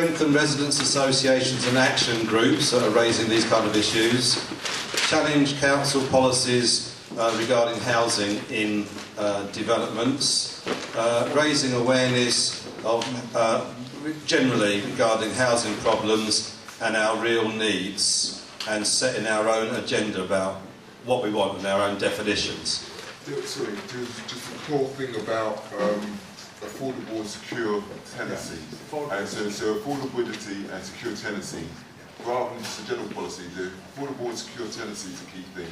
Strengthen residents' associations and action groups that are raising these kind of issues. Challenge council policies regarding housing in developments. Raising awareness of generally regarding housing problems and our real needs, and setting our own agenda about what we want and our own definitions. Sorry, just the core thing about affordable and secure tenancy. And so affordability and secure tenancy, rather than just a general policy, the affordable and secure tenancy is a key thing.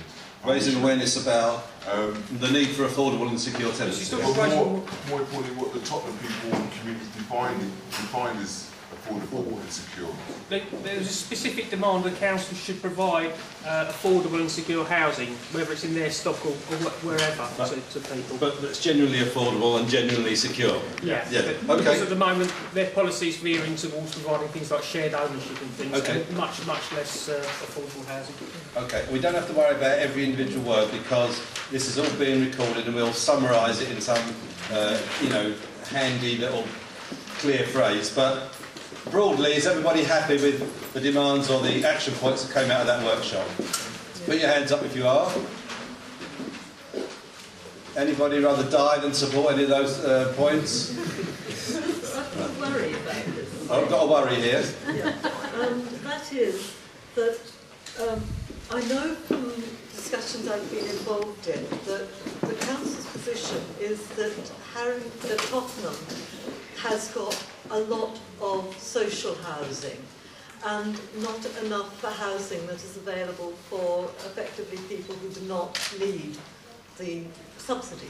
Raising awareness about the need for affordable and secure tenancy. But more importantly, what the Tottenham people and community define as affordable and secure. There's a specific demand that councils should provide affordable and secure housing, whether it's in their stock or wherever, to people. But it's generally affordable and generally secure. Yeah. Okay. Because at the moment their policy is veering towards providing things like shared ownership and things, and much less affordable housing. Okay, we don't have to worry about every individual word because this is all being recorded and we'll summarise it in some, handy little clear phrase. But broadly, is everybody happy with the demands or the action points that came out of that workshop? Put your hands up if you are. Anybody rather die than support any of those points? I've got a worry about this. I've got a worry here. Yeah. That is that I know from discussions I've been involved in that the council's position is that Tottenham has got a lot of social housing and not enough for housing that is available for effectively people who do not need the subsidy.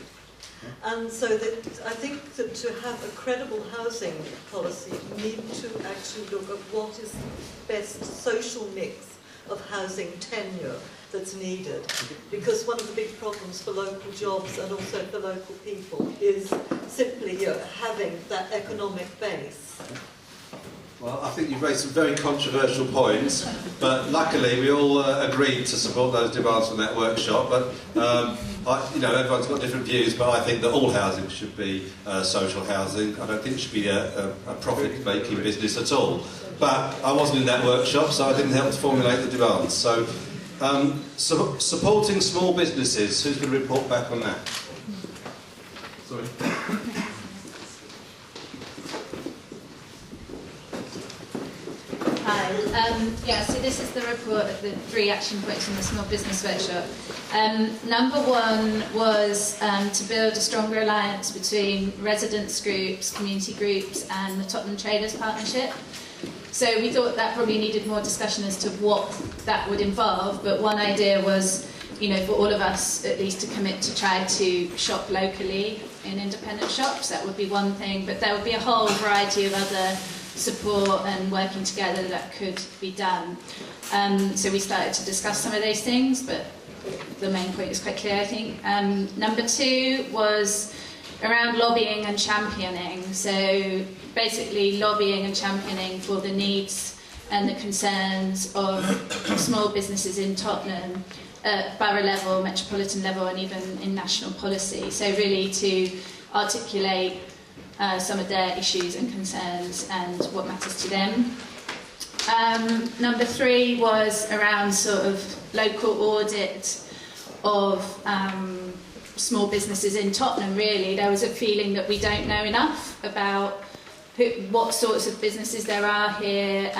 And so that I think that to have a credible housing policy, you need to actually look at what is the best social mix of housing tenure that's needed. Because one of the big problems for local jobs and also for local people is simply having that economic base. Well, I think you've raised some very controversial points, but luckily we all agreed to support those demands from that workshop. But everyone's got different views, but I think that all housing should be social housing. I don't think it should be a profit-making business at all. But I wasn't in that workshop, so I didn't help to formulate the demands. So, supporting small businesses, who's going to report back on that? Sorry. Hi. So this is the report of the 3 action points from the Small Business Workshop. Number 1 was to build a stronger alliance between residents groups, community groups and the Tottenham Traders Partnership. So we thought that probably needed more discussion as to what that would involve, but one idea was, for all of us at least to commit to try to shop locally in independent shops. That would be one thing, but there would be a whole variety of other support and working together that could be done. So we started to discuss some of those things, but the main point is quite clear, I think. Number 2 was around lobbying and championing. So basically lobbying and championing for the needs and the concerns of small businesses in Tottenham at borough level, metropolitan level and even in national policy. So really to articulate some of their issues and concerns and what matters to them. Number 3 was around sort of local audit of small businesses in Tottenham, really. There was a feeling that we don't know enough about what sorts of businesses there are here,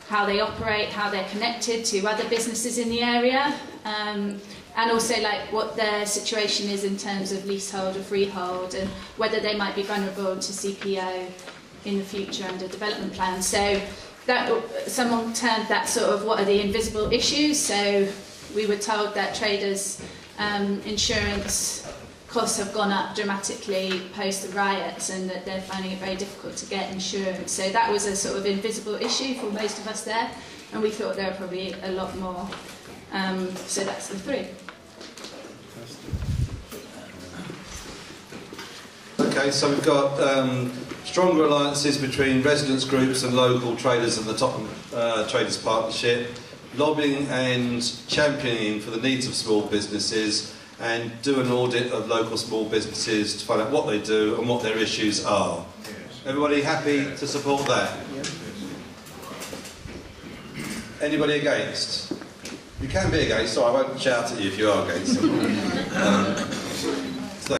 how they operate, how they're connected to other businesses in the area, and also like what their situation is in terms of leasehold or freehold, and whether they might be vulnerable to CPO in the future under development plans. So that someone termed that sort of what are the invisible issues. So we were told that traders' insurance costs have gone up dramatically post the riots and that they're finding it very difficult to get insurance. So that was a sort of invisible issue for most of us there, and we thought there were probably a lot more. So that's the 3. Okay, so we've got stronger alliances between residents groups and local traders and the Tottenham Traders Partnership, lobbying and championing for the needs of small businesses, and do an audit of local small businesses to find out what they do and what their issues are. Everybody happy to support that? Anybody against? You can be against, so I won't shout at you if you are against.